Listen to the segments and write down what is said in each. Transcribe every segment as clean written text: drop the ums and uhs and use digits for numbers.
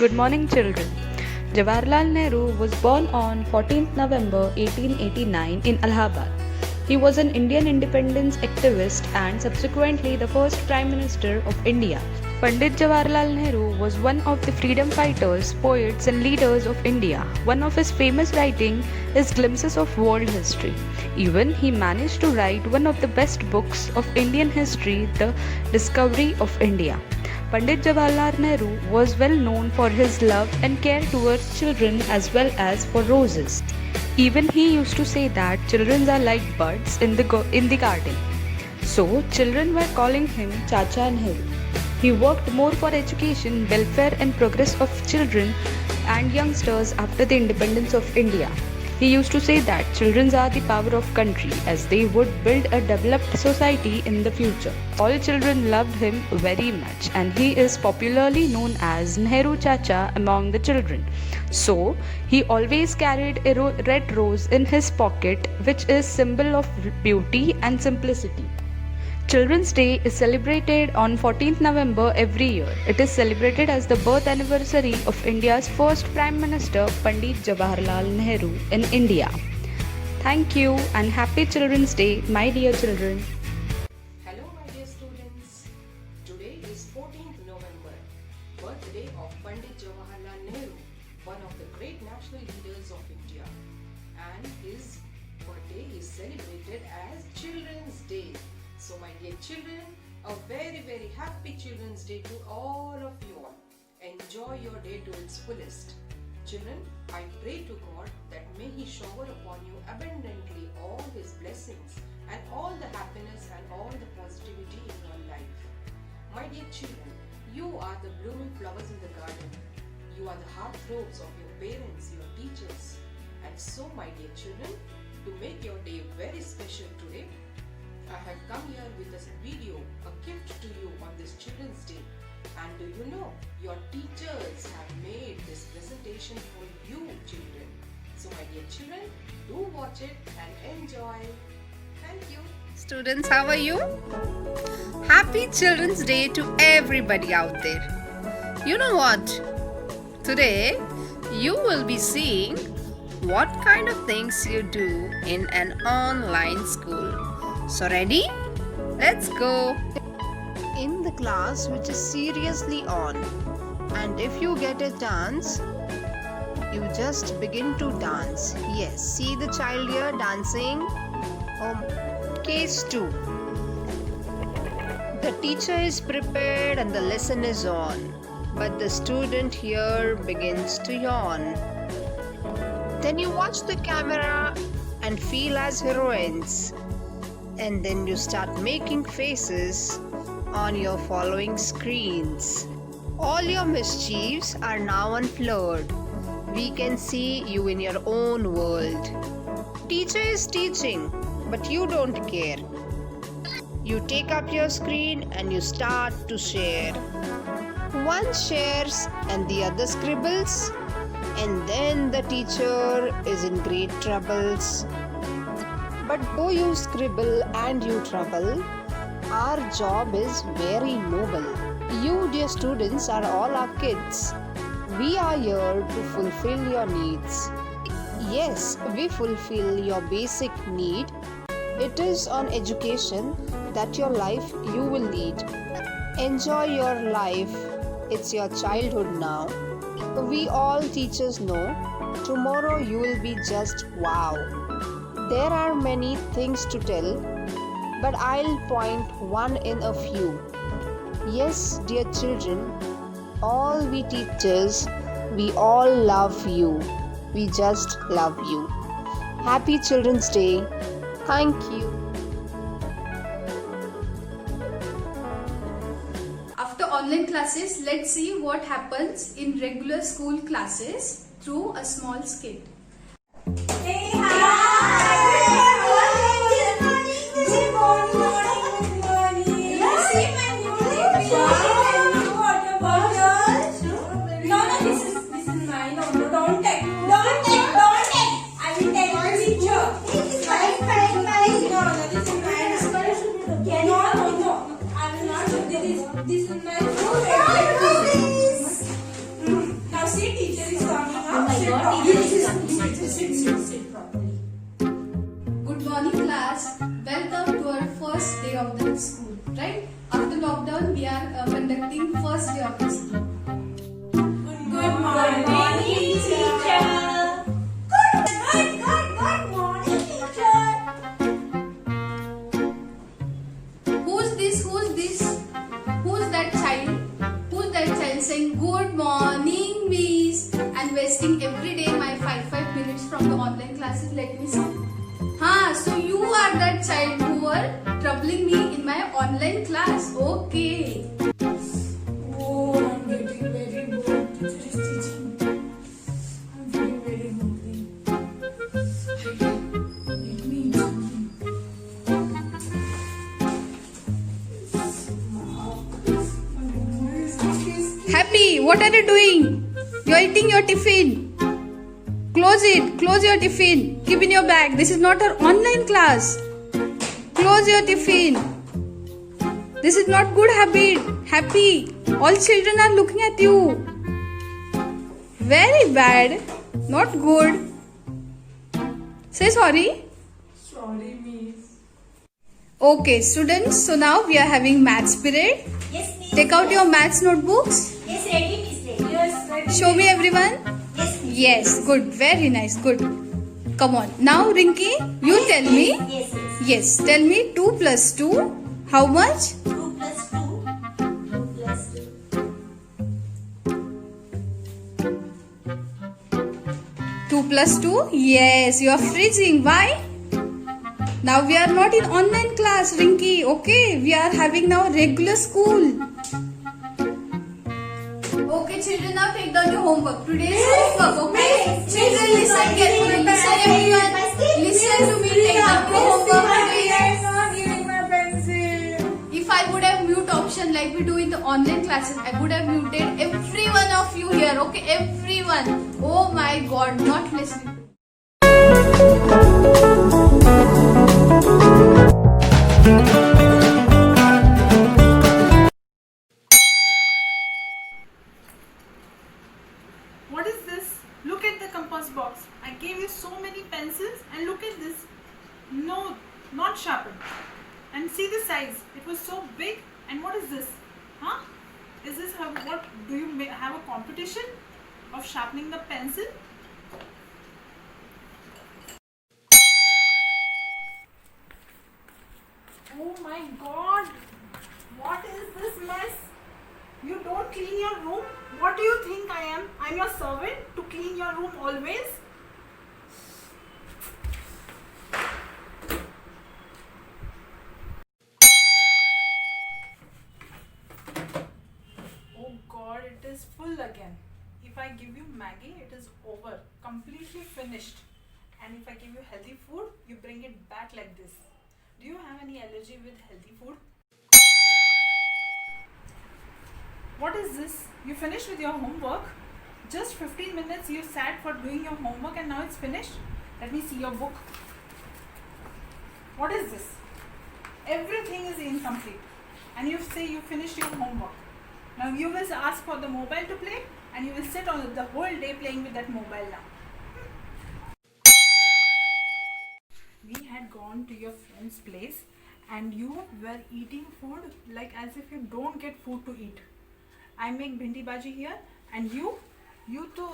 Good morning, children. Jawaharlal Nehru was born on 14th November 1889 in Allahabad. He was an Indian independence activist and subsequently the first Prime Minister of India. Pandit Jawaharlal Nehru was one of the freedom fighters, poets, and leaders of India. One of his famous writings is Glimpses of World History. Even he managed to write one of the best books of Indian history, The Discovery of India. Pandit Jawaharlal Nehru was well known for his love and care towards children as well as for roses. Even he used to say that children are like buds in the garden. So children were calling him Chacha Nehru. He worked more for education, welfare and progress of children and youngsters after the independence of India. He used to say that children are the power of country as they would build a developed society in the future. All children loved him very much and he is popularly known as Nehru Chacha among the children. So, he always carried a red rose in his pocket which is symbol of beauty and simplicity. Children's Day is celebrated on 14th November every year. It is celebrated as the birth anniversary of India's first Prime Minister Pandit Jawaharlal Nehru in India. Thank you and happy Children's Day, my dear children. Hello my dear students. Today is 14th November, birthday of Pandit Jawaharlal Nehru, one of the great national leaders of India. And his birthday is celebrated as Children's Day. So my dear children, a very happy Children's Day to all of you all. Enjoy your day to its fullest. Children, I pray to God that may He shower upon you abundantly all His blessings and all the happiness and all the positivity in your life. My dear children, you are the blooming flowers in the garden. You are the heartthrobs of your parents, your teachers. And so my dear children, to make your day very special today, I have come here with this video, a gift to you on this Children's Day. And do you know, your teachers have made this presentation for you children. So my dear children, do watch it and enjoy. Thank you. Students, how are you? Happy Children's Day to everybody out there. You know what? Today, you will be seeing what kind of things you do in an online school. So ready? Let's go! In the class which is seriously on, and if you get a chance, you just begin to dance. Yes, see the child here dancing. Case 2. The teacher is prepared and the lesson is on, but the student here begins to yawn. Then you watch the camera and feel as heroines. And then you start making faces on your following screens. All your mischiefs are now unfloored. We can see you in your own world. Teacher is teaching, but you don't care. You take up your screen and you start to share. One shares and the other scribbles, and then the teacher is in great troubles. But though you scribble and you trouble, our job is very noble. You, dear students, are all our kids. We are here to fulfill your needs. Yes, we fulfill your basic need. It is on education that your life you will lead. Enjoy your life. It's your childhood now. We all teachers know tomorrow you will be just wow. There are many things to tell, but I'll point one in a few. Yes, dear children, all we teachers, we all love you. We just love you. Happy Children's Day. Thank you. After online classes, let's see what happens in regular school classes through a small skit. This is my Good morning, class. Welcome to our first day of the school. Right? After lockdown, we are conducting first day of the school. Good morning, teacher. Good morning, teacher. Who's this? Who's this? Who's that child? Who's that child saying good morning, miss, and wasting every day my 5 minutes from the online classes? Let me see. So you are that child who were troubling me in my online class. Okay. Oh, I'm getting very bored. Teacher is teaching. I'm feeling very lonely. Let me eat something. Happy, what are you doing? You're eating your tiffin. Close it. Close your tiffin. Keep in your bag. This is not our online class. Close your tiffin. This is not good habit. Happy. All children are looking at you. Very bad. Not good. Say sorry. Sorry, miss. Okay, students. So now we are having maths period. Yes, miss. Take out your maths notebooks. Yes, ready, miss. Ready. Yes, ready. Show me everyone. Yes, miss. Yes, good. Very nice. Good. Come on. Now, Rinki, you tell me. Yes, yes. Yes, tell me 2 plus 2. How much? 2 plus 2. 2 plus 2. 2 plus 2? Yes, you are freezing. Why? Now we are not in online class, Rinki. Okay, we are having now regular school. Okay, children, now take down your homework. Today's homework, okay? Children, listen carefully. Listen, everyone. Listen to me. Take down your homework. Please. Not giving my pencil. If I would have mute option like we do in the online classes, I would have muted every one of you here. Okay, everyone. Oh my God, not listening. What is this? Look at the compass box. I gave you so many pencils and look at this. No, not sharpened. And see the size. It was so big. And what is this? Huh? Is this what? Do you have a competition of sharpening the pencil? Oh my God! What is this mess? You don't clean your room? What do you think I am? I'm your servant to clean your room always? Oh God, it is full again. If I give you Maggie, it is over. Completely finished. And if I give you healthy food, you bring it back like this. Do you have any allergy with healthy food? What is this? You finished with your homework? Just 15 minutes you sat for doing your homework and now it's finished? Let me see your book. What is this? Everything is incomplete. And you say you finished your homework. Now you will ask for the mobile to play and you will sit on the whole day playing with that mobile now. We had gone to your friend's place and you were eating food like as if you don't get food to eat. I make bhindi bhaji here and you too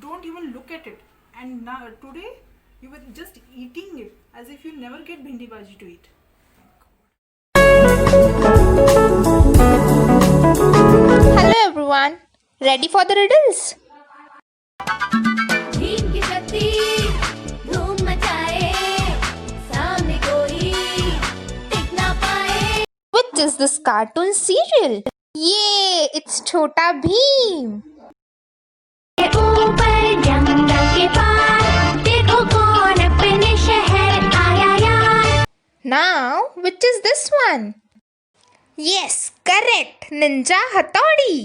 don't even look at it, and now today you were just eating it as if you never get bhindi bhaji to eat. Hello everyone, ready for the riddles? Bhim की शक्ति धूम मचाए सामने कोई टिक ना पाए. Which is this cartoon serial? Yay, it's Chhota Bheem. ऊपर जंगल के पार देखो कौन अपने शहर आया यार. Now, which is this one? Yes, correct, Ninja Hattori.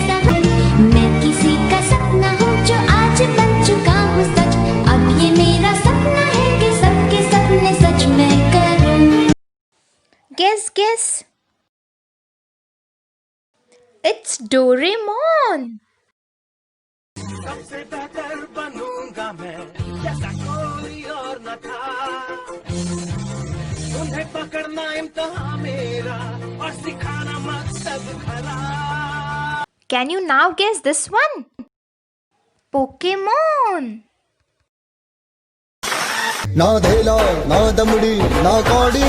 मैं किसी का सपना हूँ जो आज बन चुका हूँ सच. अब ये मेरा सपना है कि सबके सपने सच मैं करूँ. Guess. It's Doraemon. सबसे बेहतर बनूंगा मैं जैसा कोई और न था उन्हें पकड़ना इम्तिहान मेरा और सिखाना मकसद भला Can you now guess this one? Pokemon. ना धेला ना दमड़ी ना कौड़ी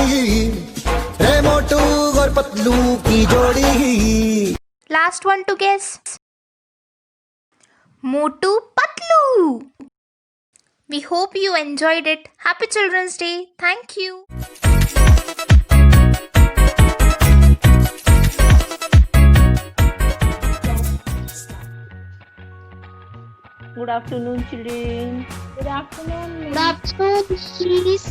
रे मोटू और पतलू की जोड़ी. Last one to guess. Motu Patlu. We hope you enjoyed it. Happy Children's Day. Thank you. Good afternoon, children. Good afternoon. Good afternoon, Miss.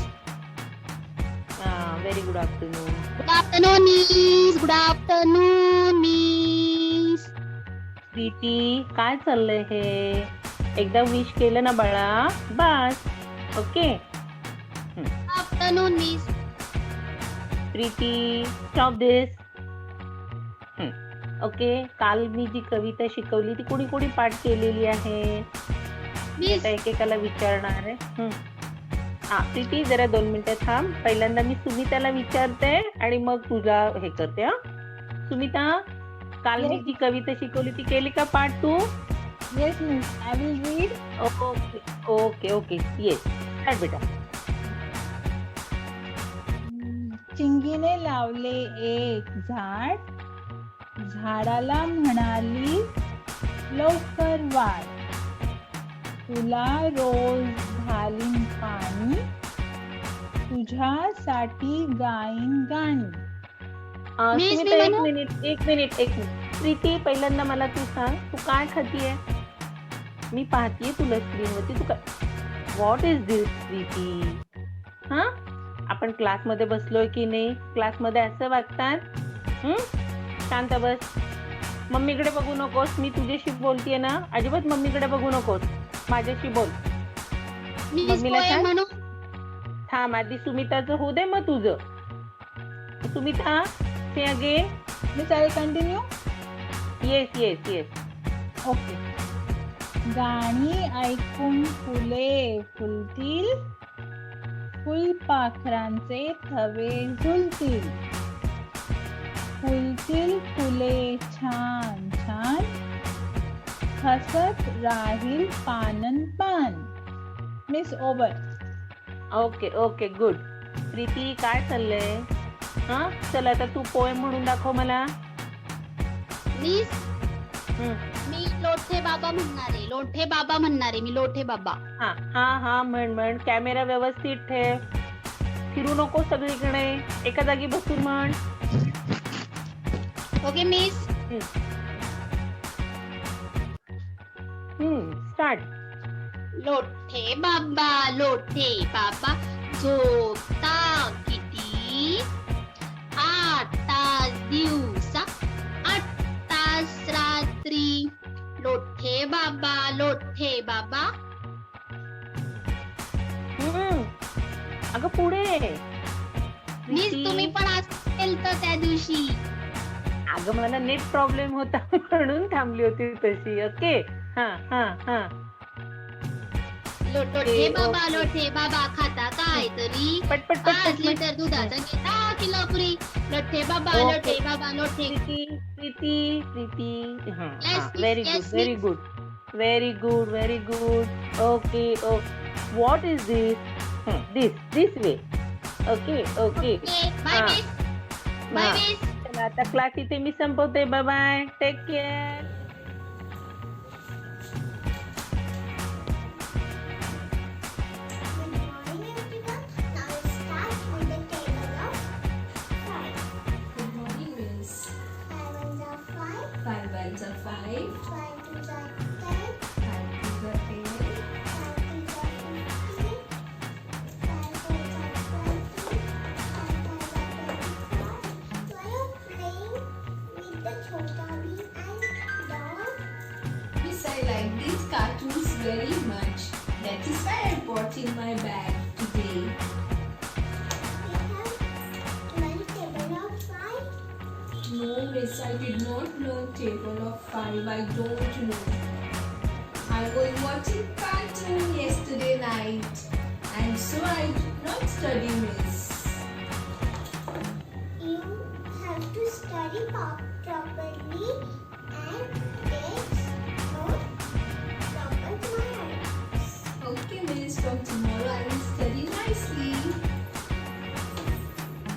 Very good afternoon. Good afternoon, Miss. Good afternoon, Miss. Preeti, काय चाललंय हे? एकदा wish केलं ना बाळा, बस. Okay. Good afternoon, Miss. Preeti, stop this. Okay. काल मी जी कविता शिकवली ती कोणी कोणी पाठ केलेली आहे? मी आता एकेकाला विचारणार आहे. प्रीती, जरा 2 मिनिटं थांब. पहिल्यांदा मी सुमिताला विचारते आणि मग तुझा हे करते. सुमिता, काल मी जी कविता शिकवली ती केली का पाठ तू? Yes, Miss. I will read. Okay okay okay. Yes, start बेटा. चिंगीने लावले एक झाड, झाडाला म्हणाली लवकर वाढ, तुला रोज घालीन पाणी, तुझ्यासाठी गाईन गाणी. सुमिता, एक मिनिट. प्रीती, पहिल्यांदा मला तू सांग, तू काय खातीये? मी पाहतीये तुला स्क्रीनवरती. तू काय, व्हॉट इज दिस प्रीती? आपण क्लासमध्ये बसलोय की नाही? क्लासमध्ये असं वागतात? शांत बस. मम्मीकडे बघू नकोस. मी तुझ्याशी बोलतीये ना, अजिबात मम्मीकडे बघू नकोस. माझ्याशी बोल. मम्मीला सांग. थांब, आधी सुमिताचं होऊ दे, मग तुझं. Sumita, say again. Miss, I will continue. Yes. Okay. गाणी ऐकून फुले फुलतील, फुलपाखरांचे थवे झुलतील, फुलतील फुले छान छान, हसत राहील पानन पान. Miss, over. Okay good. Preeti, काय चाललंय? चल आता तू पोएम म्हणून दाखव मला. मिस, मी लोठे बाबा म्हणणार आहे. मी लोठे बाबा. हा म्हण. कॅमेरा व्यवस्थित ठेव. फिरू नको सगळीकडे. एका जागी बसून म्हण. Okay miss. स्टार्ट. लोठे बाबा झोपता किती, 8 तास दिवसा 8 तास रात्री. लोठे बाबा. अगं पुढे. मिस, तुम्ही पण आज केलतं त्या दिवशी. अगं मला नेट प्रॉब्लेम होता म्हणून थांबली होती तशी. ओके. हा. लोठे बाबा खाता काय तरी, 5 लिटर दुधाचा घेता kilo Puri. लोठे Baba. Preeti. Very good. Okay. What is this? This way. Okay. Bye miss. चला आता क्लास इथे मी संपवते. Bye. Take care. Miss, I like these cartoons very much. That is why I bought in my bag today. No, Miss, I did not learn table of 5. I don't know. I'm going watching cartoon yesterday night, and so I did not study, miss. You have to study properly and take proper marks. Okay, miss. From tomorrow I will study nicely.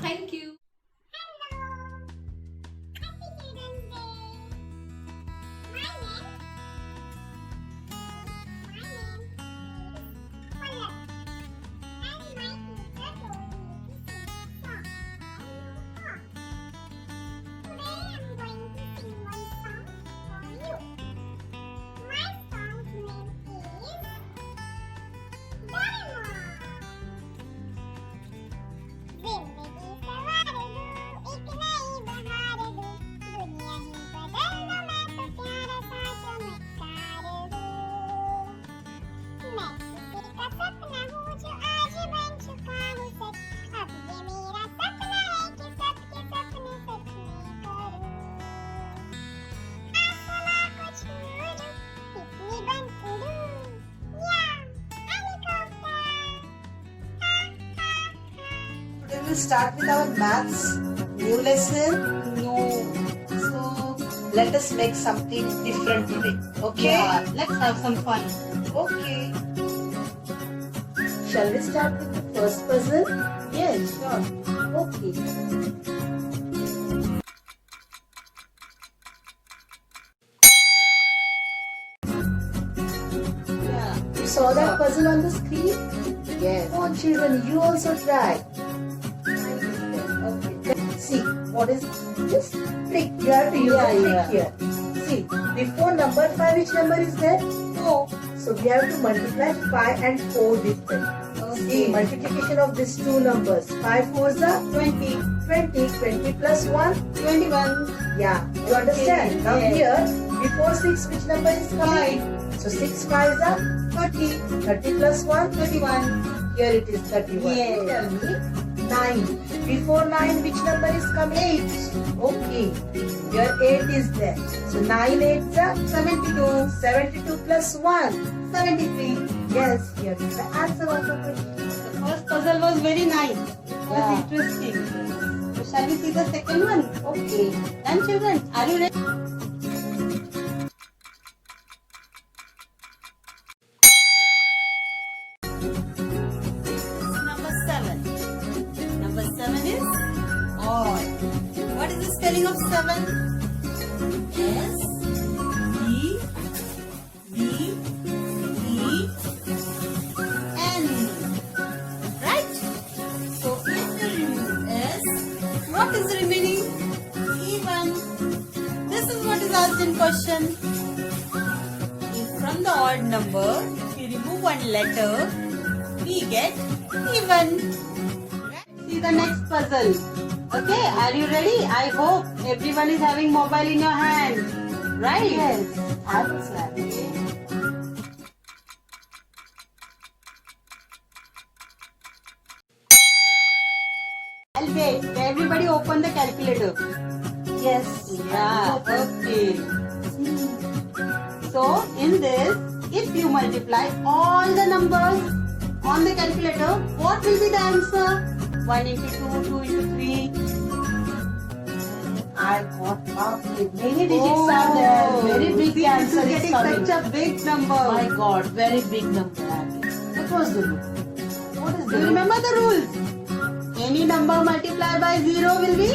Thank you. We will start with our maths new lesson. No. So let us make something different today. Okay? Yeah, let's have some fun. Okay. Shall we start with the first puzzle? Yes, sure. Okay. Yeah. You saw that puzzle on the screen? Yes. Oh, children, you also try. Okay. See, what is this? Trick. You have to use a trick here. See, before number 5, which number is there? 4. So we have to multiply 5 and 4 with them. See, multiplication of these two numbers. 5 4s are 20. 20 plus 1, 21. Yeah, you understand? Now here, before 6, which number is coming? 5. So 6 5s are 30. 30 plus 1, 31. Here it is 31. Yes. Tell me, 9. Before 9, which number is coming? 8. Okay. Here 8 is there. So 9 8s are 72. 72 plus 1, 73. Yes, here is the answer of the question. The first puzzle was very nice. It was interesting. So shall we see the second one? Okay. Then children, are you ready? Number 7. Number 7 is odd. What is the spelling of 7? S E B E N. Right? So if you remove S, what is remaining? Even. This is what is asked in question. If from the odd number, if you remove one letter, we get even. See the next puzzle. Okay, are you ready? I hope everyone is having mobile in your hand. Right? Yes, I was happy. I'll wait. Everybody open the calculator. Yes. Yeah, okay. So, in this, if you multiply all the numbers on the calculator, what will be the answer? 1 into 2, 2 into 3. I got calculated. Many digits are there. Very big See, answer this is getting coming. such a big number. My God, very big number. What was the rule? What is Do the you rule? remember the rules? Any number multiplied by 0 will be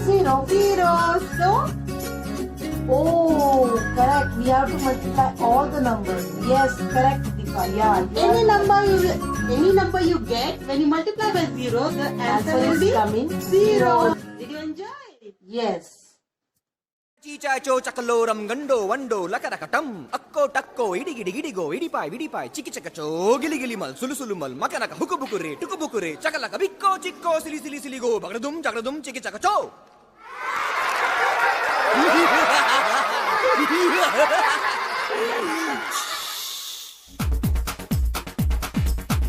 0. 0. So, Oh, correct. We have to multiply all the numbers. Yes, correct, Deepa. Yeah. any number you get, when you multiply by 0, the answer will is be coming 0. Did you enjoy it? Yes. చీచాచో చకలోరం గండో వండో లకరకటం అక్కో టక్కో ఇడిగిడి గిడిగో ఇడిపాయ్ విడిపాయ్ చికిచకచో గిలిగిలి మల్ సులుసులు మల్ మకనక హుకుబుకురే టుకుబుకురే చకలక బిక్కో చిక్కో సిలి సిలి సిలిగో బగడదుం జగడదుం చికిచకచో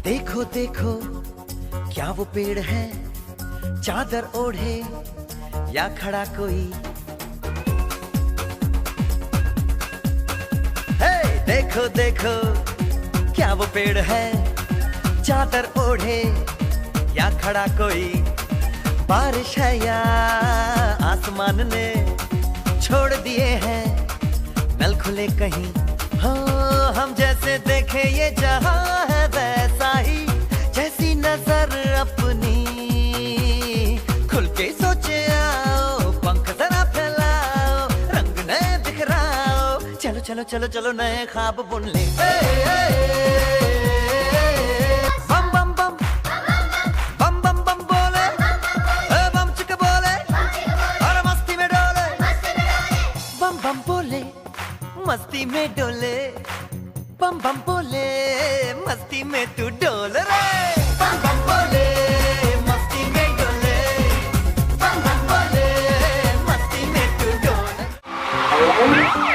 देखो देखो क्या वो पेड़ है चादर ओढ़े या खड़ा कोई देखो देखो क्या वो पेड़ है, चादर ओढ़े या खड़ा कोई, बारिश है या आसमान ने छोड़ दिए हैं नल खुले कहीं। हाँ हम जैसे देखे ये जहां है वैसा ही, जैसी नजर अपनी खुल के सोचे आओ, पंख जरा फैलाओ, रंग नए बिखराओ, चलो चलो चलो चलो नए ख्वाब बुन ले। बम बम बम बम बम बम बोले, बम चिक बोले, और मस्ती में डोले, बम बम बोले मस्ती में डोले, बम बम बोले मस्ती में तू डोल रे, बम बम बोले मस्ती में डोले, बम बम बोले मस्ती में तू डोल।